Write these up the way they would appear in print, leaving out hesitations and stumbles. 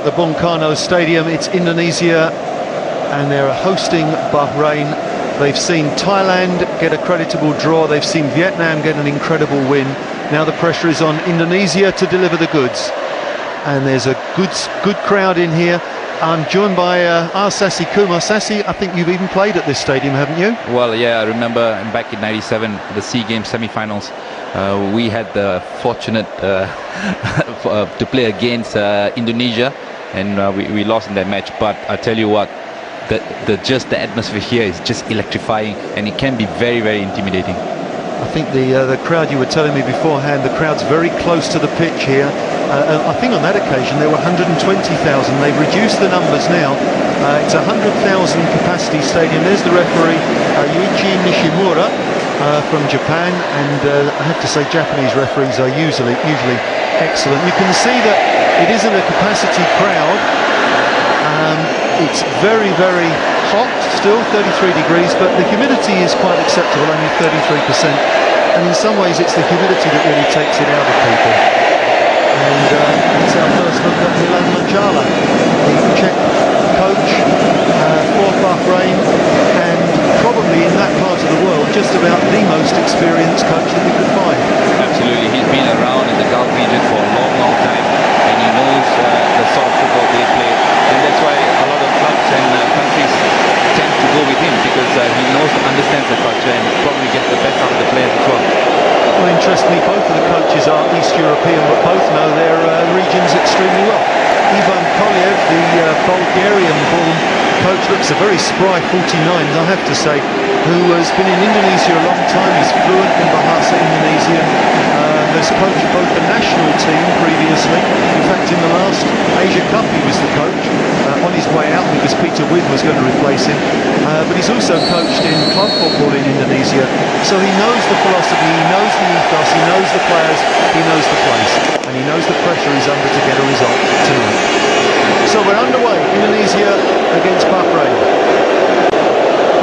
The Bung Karno Stadium, it's Indonesia, and they're hosting Bahrain. They've seen Thailand get a creditable draw, they've seen Vietnam get an incredible win. Now the pressure is on Indonesia to deliver the goods. And there's a good crowd in here. I'm joined by Sassi Kumar. Sassi, I think you've even played at this stadium, haven't you? Well, yeah, I remember back in '97, the SEA Games semi-finals. We had the fortunate to play against Indonesia, and we lost in that match. But I tell you what, the atmosphere here is just electrifying, and it can be very, very intimidating. I think the crowd, you were telling me beforehand, the crowd's very close to the pitch here. I think on that occasion there were 120,000. They've reduced the numbers now. It's a 100,000 capacity stadium. There's the referee, Yuichi Nishimura from Japan, and I have to say Japanese referees are usually excellent. You can see that it isn't a capacity crowd. It's very, very hot still, 33 degrees, but the humidity is quite acceptable, only 33%. And in some ways it's the humidity that really takes it out of people. And it's our first look at Milan Majala, the Czech coach for Bahrain, and probably in that part of the world just about the most experienced coach that we could find. Absolutely, he's been around in the Gulf region for a long, long time, and he knows the sort of football they play, and that's why a lot of clubs and countries tend to go with him, because he understands the culture and probably gets the best out of the players as well. Well, interestingly, both of the coaches are East European, but both know their regions extremely well. Ivan Koliev, the Bulgarian-born coach, looks a very spry 49, I have to say, who has been in Indonesia a long time. He's fluent in Bahasa Indonesian, has coached both the national team previously. In fact, in the last Asia Cup he was the coach, on his way out because Peter Wid was going to replace him. But he's also coached in club football in Indonesia, so he knows the philosophy, he knows the ethos, he knows the players, he knows the place, and he knows the pressure he's under to get a result tonight. So we're underway, Indonesia against Bahrain.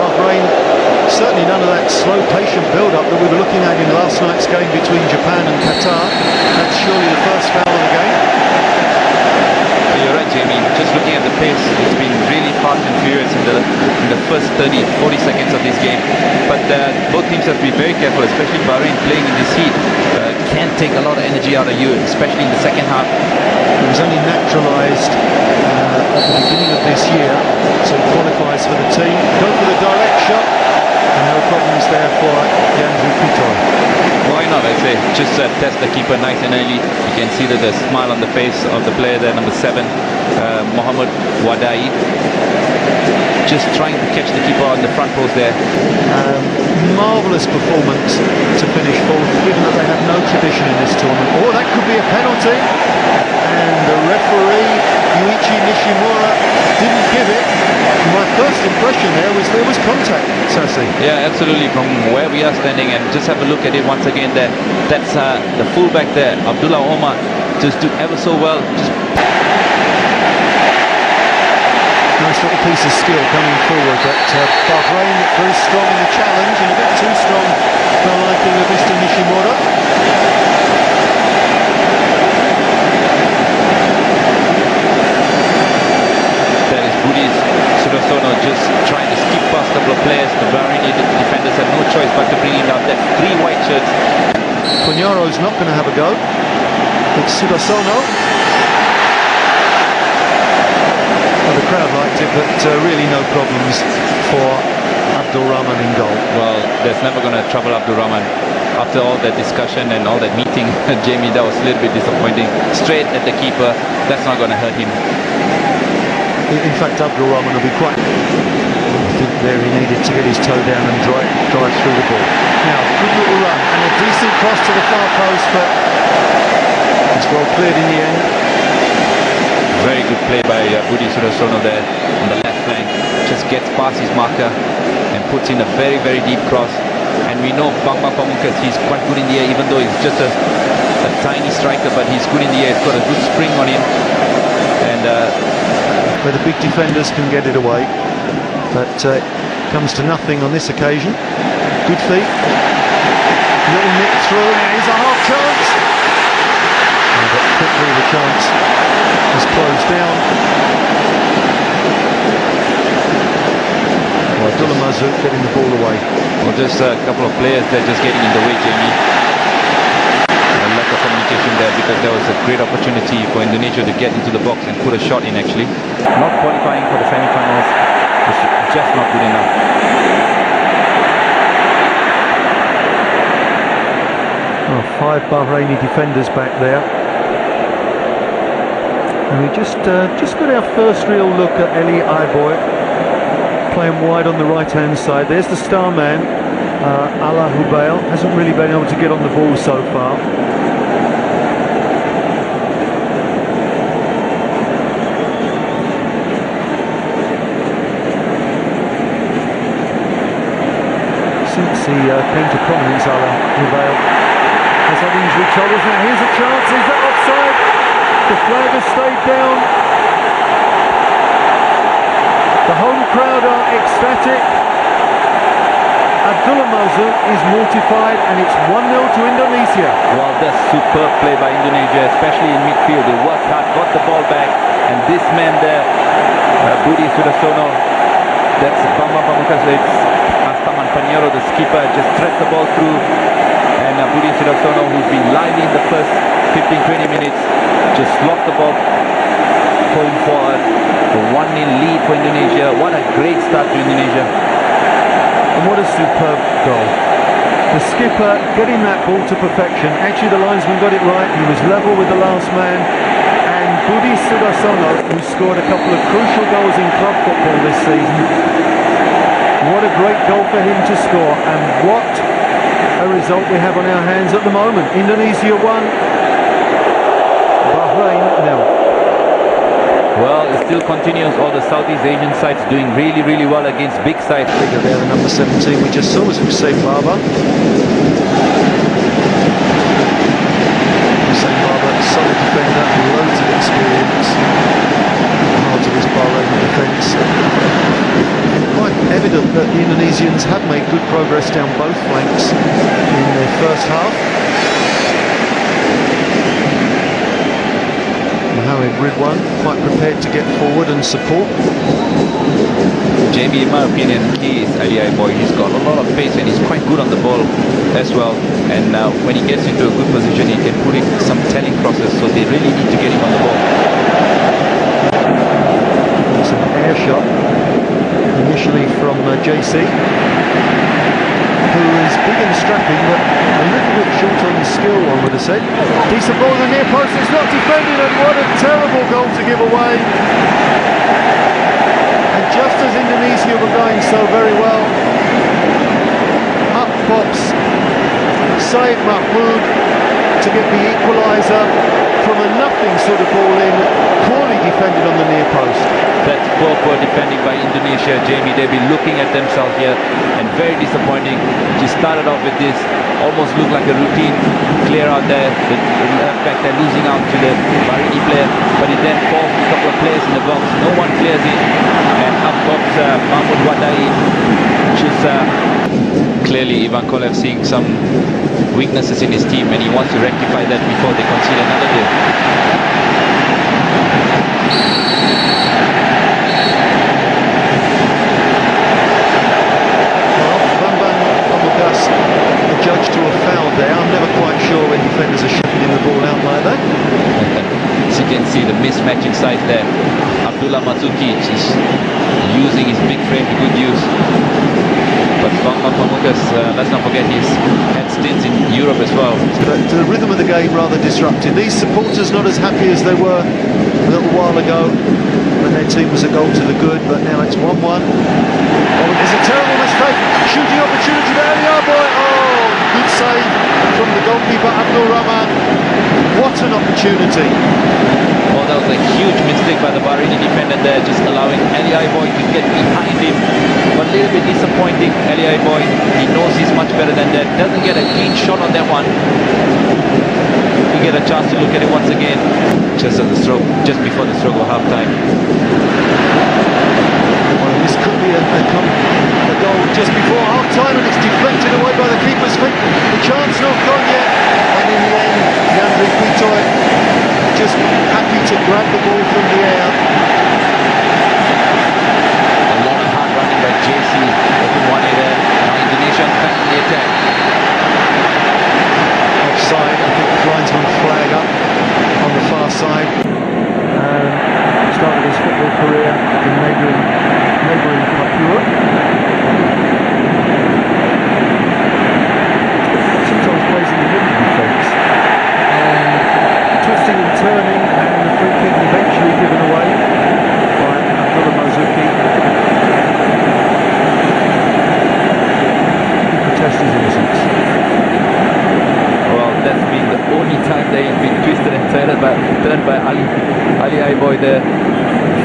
Bahrain, certainly none of that slow, patient build-up that we were looking at in last night's game between Japan and Qatar. That's surely the first foul of the game. You're right, Jamie. Just looking at the pace, it's been really fast and furious in the first 30, 40 seconds of this game. But both teams have to be very careful, especially Bahrain playing in this heat. Can take a lot of energy out of you, especially in the second half. He was only naturalised at the beginning of this year, so he qualifies for the team. Go for the direct shot, and no problems there for Yandru Pitoy. Why not? I say, just test the keeper nice and early. You can see that the smile on the face of the player there, number 7, Mohamed Wadai. Just trying to catch the keeper on the front post there. Marvellous performance to finish fourth, given that they have no tradition in this tournament. Oh, that could be a penalty. And the referee, Yuichi Nishimura, didn't give it. My first impression there was contact, Sassi. Yeah, absolutely. From where we are standing, and just have a look at it once again there. That's the fullback there, Abdullah Omar, just do ever so well. Nice little piece of skill coming forward, but Bahrain very strong in the challenge, and a bit too strong for the liking of Mr. Nishimura. There is Budi Sudarsono just trying to skip past a couple of players. The Bahraini defenders have no choice but to bring him down. That's 3 white shirts. Punyaro's not going to have a go. It's Sudarsono. The crowd liked it, but really no problems for Abdul Rahman in goal. Well, that's never going to trouble Abdul Rahman. After all that discussion and all that meeting, Jamie, that was a little bit disappointing. Straight at the keeper, that's not going to hurt him. In fact, Abdul Rahman will be quite... I think there he needed to get his toe down and drive through the ball. Now, good little run and a decent cross to the far post, but it's well cleared in the end. Very good play by Budi Sudarsono there on the left flank. Just gets past his marker and puts in a very, very deep cross. And we know Bambang Pamungkas, he's quite good in the air, even though he's just a tiny striker, but he's good in the air. He's got a good spring on him. And where the big defenders can get it away, but comes to nothing on this occasion. Good feet. Little nick through, and here's a half chance. But quickly the chance is closed down. Mazou getting the ball away. Well, just a couple of players that just getting in the way, Jamie. A lack of communication there, because there was a great opportunity for Indonesia to get into the box and put a shot in actually. Not qualifying for the semi-finals is just not good enough. 5 Bahraini defenders back there. And we just got our first real look at Eli Aiboy playing wide on the right-hand side. There's the star man, Ala Hubail. Hasn't really been able to get on the ball so far. Since he came to prominence, Ala Hubail has had injury troubles. Now here's a chance. Is that offside? The flag has stayed down. The home crowd are ecstatic. Abdullah Mazou is mortified, and it's 1-0 to Indonesia. Well, that's superb play by Indonesia, especially in midfield. They worked hard, got the ball back, and this man there, Budi Sudarsono, that's Bambang Pamungkas, it's Astaman Paniero, the skipper, just threads the ball through, and Budi Sudarsono, who's been lively in the first 15-20 minutes, just locked the ball, going forward. The 1-0 lead for Indonesia. What a great start to Indonesia. And what a superb goal. The skipper getting that ball to perfection. Actually, the linesman got it right. He was level with the last man. And Budi Sudarsono, who scored a couple of crucial goals in club football this season. What a great goal for him to score. And what a result we have on our hands at the moment. Indonesia 1, Bahrain 0. Well, it still continues. All the Southeast Asian sides doing really, really well against big sides. Figure there, the number 17 we just saw was Hussein Baba. Hussein Baba, a solid defender, loads of experience. The heart of his Bahrain defence. Quite evident that the Indonesians have made good progress down both flanks in their first half. Mohamed Ridwan quite prepared to get forward and support. Jamie, in my opinion, he is Eli Aiboy. He's got a lot of pace and he's quite good on the ball as well. And when he gets into a good position, he can put in some telling crosses. So they really need to get him on the ball. It's an air shot initially from JC, who is big and strapping, but a little bit short on the skill, one would have said. Decent ball in the near post, it's not defended, and what a terrible goal to give away. And just as Indonesia were going so very well, up pops Said Mahmoud to get the equaliser from a nothing sort of ball in, poorly defended on the near post. That's poor defending by Indonesia, Jamie. They've been looking at themselves here and very disappointing. Just started off with this, almost looked like a routine clear out there. In fact, they're losing out to the Bahraini player, but it then falls to a couple of players in the box. No one clears it, and up pops Mahmoud Wadai, which is clearly Ivan Kolev seeing some weaknesses in his team, and he wants to rectify that before they concede another goal. Judged to a foul there. I'm never quite sure when defenders are shipping the ball out like that. As you can see, the mismatch inside there. Abdullah Matsuki is using his big frame to good use. But Bambang Pamungkas, let's not forget, he's had stints in Europe as well. But the rhythm of the game rather disrupted. These supporters not as happy as they were a little while ago when their team was a goal to the good, but now it's 1-1. Oh, there's a terrible mistake. Shooting opportunity there, Aiboy. Oh, good save from the goalkeeper Abdul Rahman. What an opportunity. Oh, that was a huge mistake by the Bahraini defender there, just allowing Eli Aiboy to get behind him. But a little bit disappointing. Eli Aiboy, he knows he's much better than that. Doesn't get a clean shot on that one. We get a chance to look at it once again, just before the stroke of half time. Well, this could be a goal just before half time, and it's deflected away by the keeper's feet. The chance not gone yet, and in the end, Yandri Pitoy just happy to grab the ball from the air. A lot of hard running by JC, open the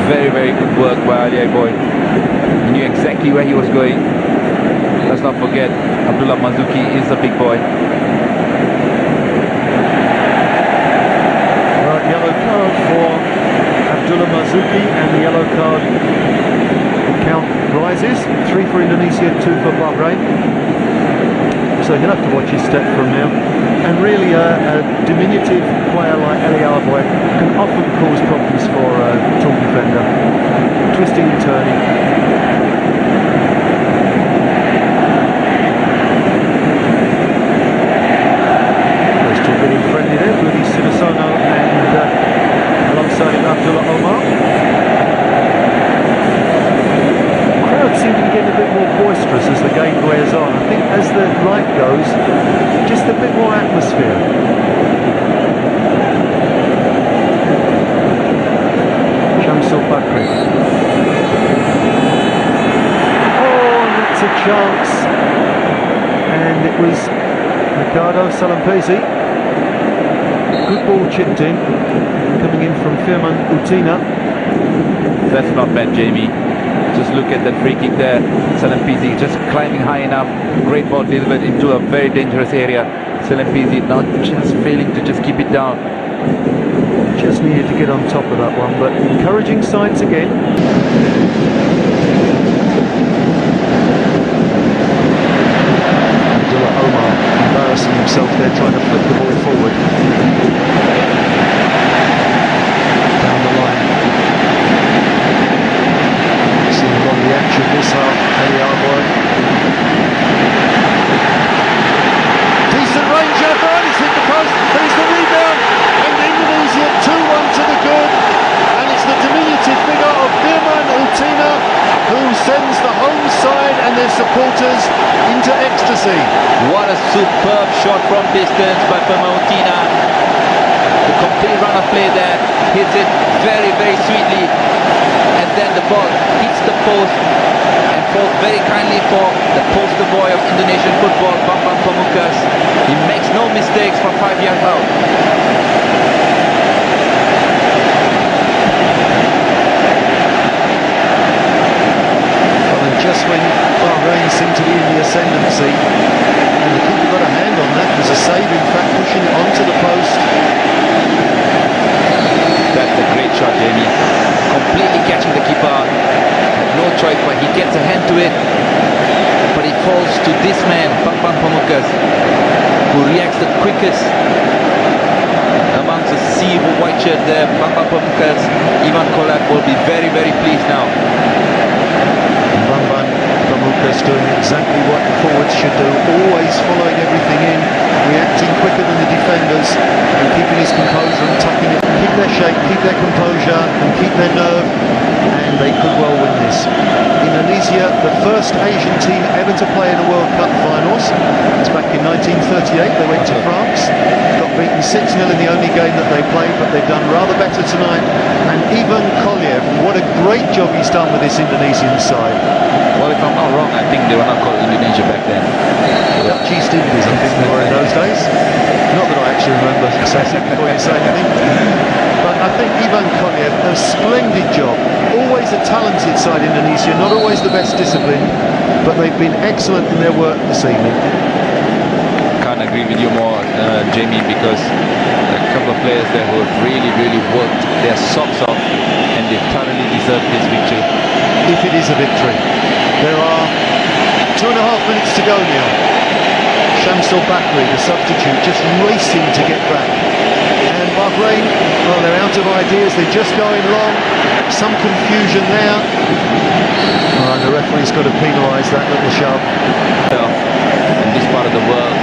Very, very good work by Ali boy. He knew exactly where he was going. Let's not forget, Abdullah Mazuki is a big boy. Right, yellow card for Abdullah Mazuki, and the yellow card count rises. 3 for Indonesia, 2 for Bahrain. So he'll have to watch his step from now. And really a diminutive player like Ali Boy can often cause problems for a tall defender. Twisting and turning. Those two getting friendly there, Budi Sudarsono and alongside him Abdullah Omar. Seem to be getting a bit more boisterous as the game wears on. I think as the light goes, just a bit more atmosphere. Shamsul Bakri. Oh, and that's a chance. And it was Ricardo Salampesi. Good ball chipped in, coming in from Firman Utina. That's not bad, Jamie. Just look at that free kick there. Salampisi just climbing high enough. Great ball delivered into a very dangerous area. Salampisi not just failing to just keep it down. Just needed to get on top of that one, but encouraging signs again. Abdullah Omar embarrassing himself there, trying to flip the ball forward. Down the line. The action this half, Ali Boy. Decent range effort, it's hit the post, there's the rebound, and Indonesia 2-1 to the good, and it's the diminutive figure of Firman Utina who sends the home side and their supporters into ecstasy. What a superb shot from distance by Firman Utina. The complete run of play there, hits it very, very sweetly. And then the ball hits the post and falls very kindly for the poster boy of Indonesian football, Bambang Pamungkas. He makes no mistakes from 5 yards out. Well, and just when Bahrain seemed to be in the ascendancy, and the keeper got a hand on that, there's a save in fact pushing it onto the post. That's a great shot, Jamie. Completely catching the keeper out. No choice, but he gets a hand to it. But it falls to this man, Bambang Pamungkas, who reacts the quickest amongst the sea of white shirt there. Bambang Pamungkas, Ivan Kolak will be very, very pleased now. Bambang Pamungkas doing exactly what the forwards should do, always following everything in, reacting quicker than the defenders, and keeping his composure and tucking it. Keep their shape, keep their composure, and keep their nerve, and they could well win this. Indonesia, the first Asian team ever to play in a World Cup finals. It's back in 1938, they went to France, got beaten 6-0 in the only game that they played, but they've done rather better tonight. And Ivan Koliev, what a great job he's done with this Indonesian side. Well, if I'm not wrong, I think they were not called Indonesia back then. Dutch East Indies, I think they were in those days. Not that I actually remember, Sassi, before you say anything. But I think Ivan Koliev, a splendid job. Always a talented side, Indonesia, not always the best disciplined, but they've been excellent in their work this evening. Can't agree with you more, Jamie, because a couple of players there who have really, really worked their socks off, and they thoroughly deserve this victory. If it is a victory. There are 2.5 minutes to go now. Shamsul Bakri, the substitute, just racing to get back. And Bahrain, well, they're out of ideas, they're just going long. Some confusion there. And the referee's got to penalise that little shove. In this part of the world,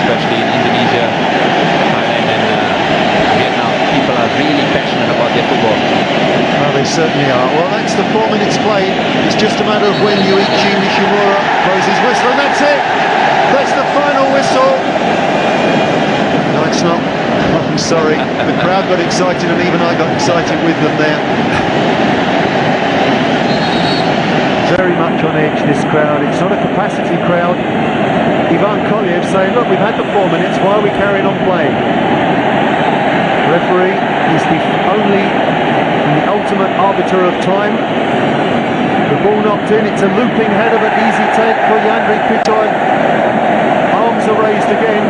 especially in Indonesia, Thailand and Vietnam, people are really passionate about their football. Well, they certainly are. Well, that's the 4 minutes played. It's just a matter of when Yuichi Nishimura blows his whistle, and that's it. That's the final whistle. No, it's not. I'm sorry. The crowd got excited, and even I got excited with them there. Very much on edge, this crowd. It's not a capacity crowd. Ivan Koliev saying, look, we've had the 4 minutes, why are we carrying on playing? Referee is the only the ultimate arbiter of time. The ball knocked in, it's a looping header, but easy take for Yandri Pitoy. Arms are raised again.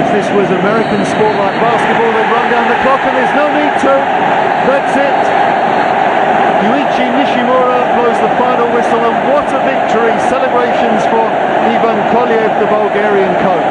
If this was American sport like basketball, they'd run down the clock, and there's no need to. That's it. Yuichi Nishimura blows the final whistle, and what a victory! Celebrations for Ivan Koliev, the Bulgarian coach.